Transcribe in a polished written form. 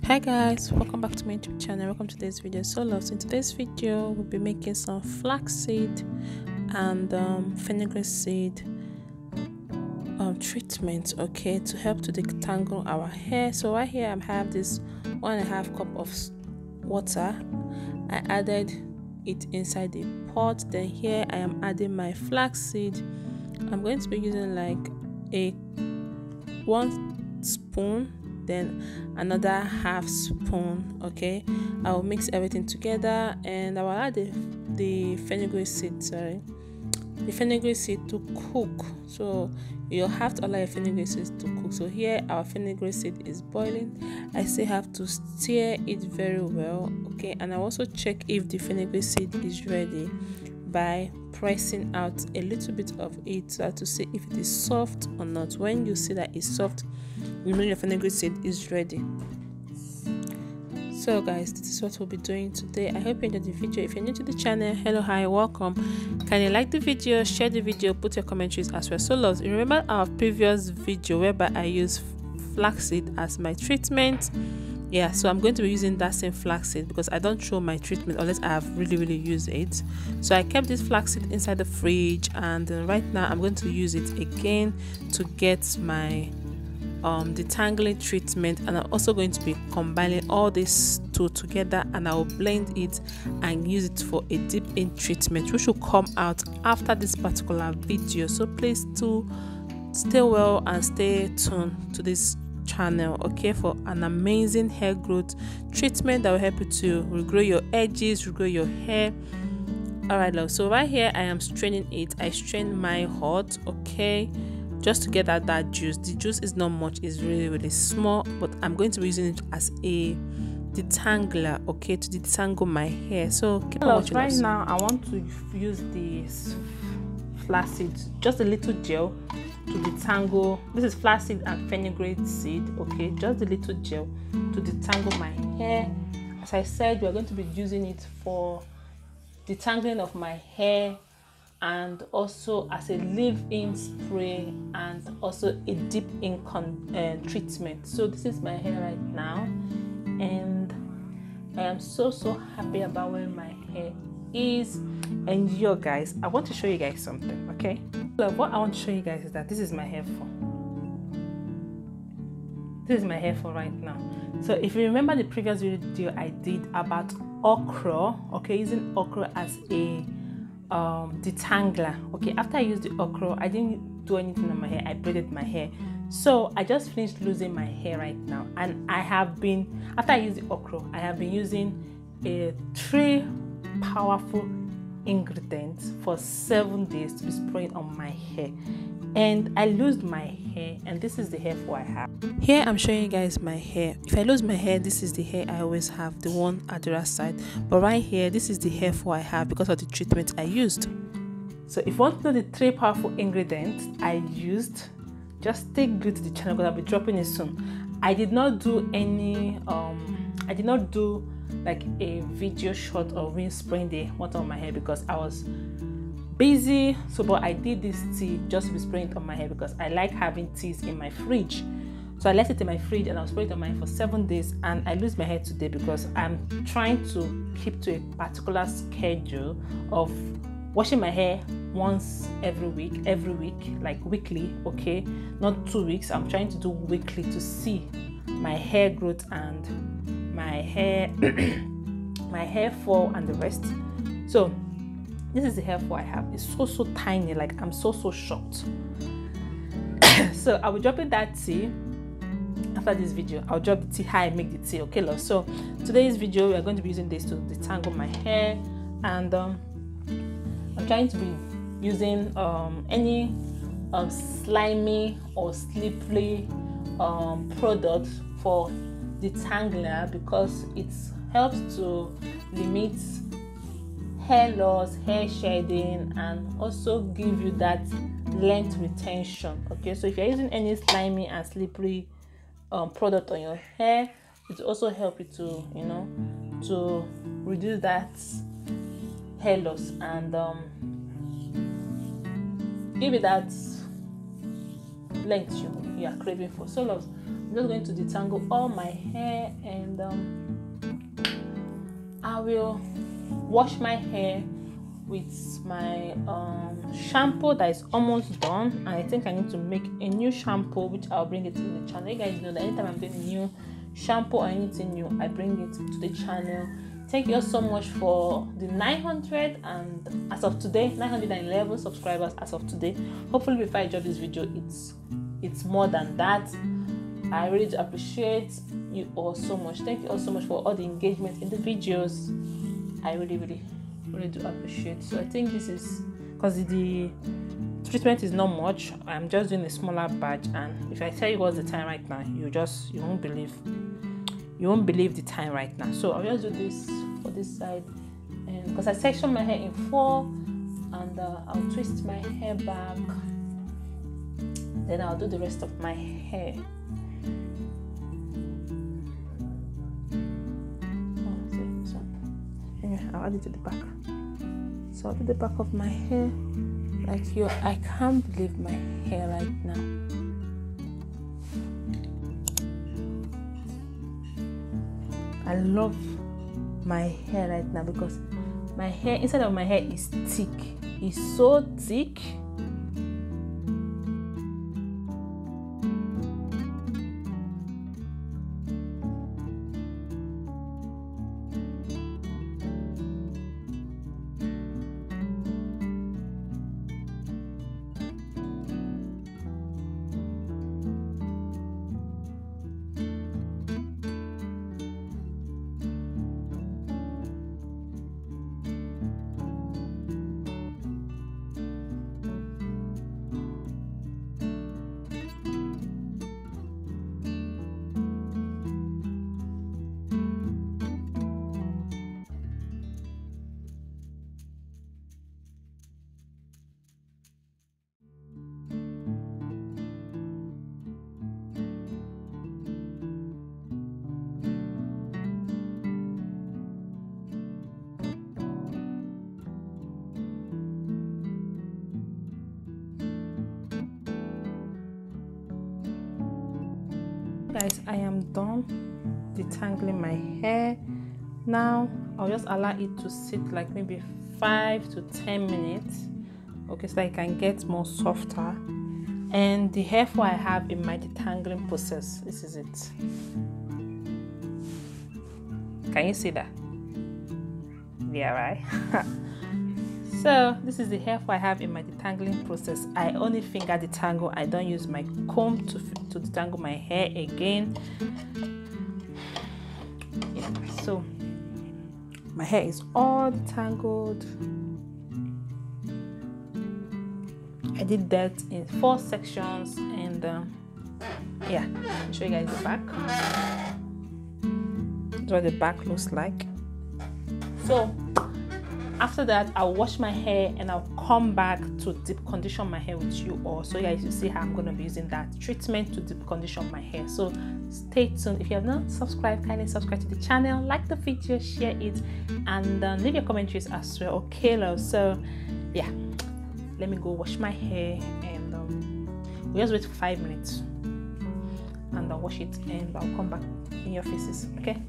Hi guys, welcome back to my YouTube channel. Welcome to today's video. So in today's video we'll be making some flaxseed and fenugreek seed treatment, okay, to help to detangle our hair. So right here I have this 1.5 cup of water. I added it inside the pot. Then here I am adding my flaxseed. I'm going to be using like a 1 spoon, then another half spoon. Okay, I will mix everything together and I will add the fenugreek seed to cook. So you'll have to allow your fenugreek seed to cook. So here our fenugreek seed is boiling. I still have to stir it very well, okay, and I also check if the fenugreek seed is ready by pressing out a little bit of it so to see if it is soft or not. When you see that it's soft, you know your fenugreek seed is ready. So guys, this is what we'll be doing today. I hope you enjoyed the video. If you're new to the channel, hello, hi, welcome. Can you like the video, share the video, put your commentaries as well. So loves, remember our previous video whereby I used flaxseed as my treatment. Yeah, so I'm going to be using that same flaxseed because I don't throw my treatment unless I have really used it. So I kept this flaxseed inside the fridge, and right now I'm going to use it again to get my detangling treatment, and I'm also going to be combining all these two together, and I will blend it and use it for a deep in treatment, which will come out after this particular video. So please do stay well and stay tuned to this channel, okay, for an amazing hair growth treatment that will help you to regrow your edges, regrow your hair. All right, love. So right here I am straining it. I strain my hot, okay, just to get out that juice. The juice is not much, it's really small, but I'm going to be using it as a detangler, okay, to detangle my hair. So keep on watching. Right now I want to use this flaxseed, just a little gel to detangle. This is flaxseed and fenugreek seed, okay, just a little gel to detangle my hair. As I said, we are going to be using it for detangling of my hair, and also as a leave-in spray, and also a deep in treatment. So this is my hair right now, and I am so happy about where my hair is. And yo guys, I want to show you guys something, okay? So what I want to show you guys is that this is my hair fall. This is my hair fall right now. So if you remember the previous video I did about okra, okay, using okra as a detangler, okay, after I used the okra, I didn't do anything on my hair. I braided my hair. So I just finished losing my hair right now, and I have been, after I used the okra, I have been using 3 powerful ingredients for 7 days to be spraying on my hair, and I lost my hair, and this is the hair fall I have. Here I'm showing you guys my hair. If I lose my hair, this is the hair I always have, the one at the other side, but right here this is the hair fall I have because of the treatment I used. So if you want to know the 3 powerful ingredients I used, just stay glued to the channel because I'll be dropping it soon. I did not do any like a video shot of me spraying the water on my hair because I was busy. So but I did this tea just to be spraying it on my hair because I like having teas in my fridge. So I left it in my fridge and I was spraying it on my hair for 7 days, and I lose my hair today because I'm trying to keep to a particular schedule of washing my hair once every week, like weekly, okay, not 2 weeks. I'm trying to do weekly to see my hair growth and my hair my hair fall and the rest. So this is the hair fall I have. It's so tiny, like I'm so shocked. So I will drop in that tea after this video. I'll drop the tea, how I make the tea, okay love. So today's video we are going to be using this to detangle my hair, and I'm trying to be using any slimy or slippery product for detangler because it helps to limit hair loss, hair shedding, and also give you that length retention, okay? So if you're using any slimy and slippery product on your hair, it will also help you to, you know, to reduce that hair loss and give you that length you are craving for. So loves, just going to detangle all my hair, and I will wash my hair with my shampoo that is almost done. And I think I need to make a new shampoo, which I'll bring it to the channel. You guys know that anytime I'm doing a new shampoo or anything new, I bring it to the channel. Thank you all so much for the 900, and as of today 911 subscribers as of today. Hopefully before I drop this video it's more than that. I really do appreciate you all so much. Thank you all so much for all the engagement in the videos. I really do appreciate. So I think this is because the treatment is not much. I'm just doing a smaller batch, and if I tell you what's the time right now, you won't believe the time right now. So I'll just do this for this side, and because I section my hair in 4, and I'll twist my hair back, then I'll do the rest of my hair. I'll add it to the back. So I'll do the back of my hair like you. I can't believe my hair right now. I love my hair right now because my hair, inside of my hair is thick. It's so thick. Guys, I am done detangling my hair. Now I'll just allow it to sit like maybe 5 to 10 minutes, okay, so that it can get more softer. And the hair fall I have in my detangling process, this is it. Can you see that? Yeah, right? So this is the hair fall I have in my detangling process. I only finger detangle. I don't use my comb to detangle my hair again. Yeah, so my hair is all detangled. I did that in 4 sections, and yeah, I'll show you guys the back. That's what the back looks like. So after that, I'll wash my hair and I'll come back to deep condition my hair with you all, so you guys will see how I'm going to be using that treatment to deep condition my hair. So stay tuned. If you have not subscribed, kindly subscribe to the channel, like the video, share it, and leave your commentaries as well, okay love? So yeah, let me go wash my hair, and we'll just wait for 5 minutes, and I'll wash it and I'll come back in your faces, okay?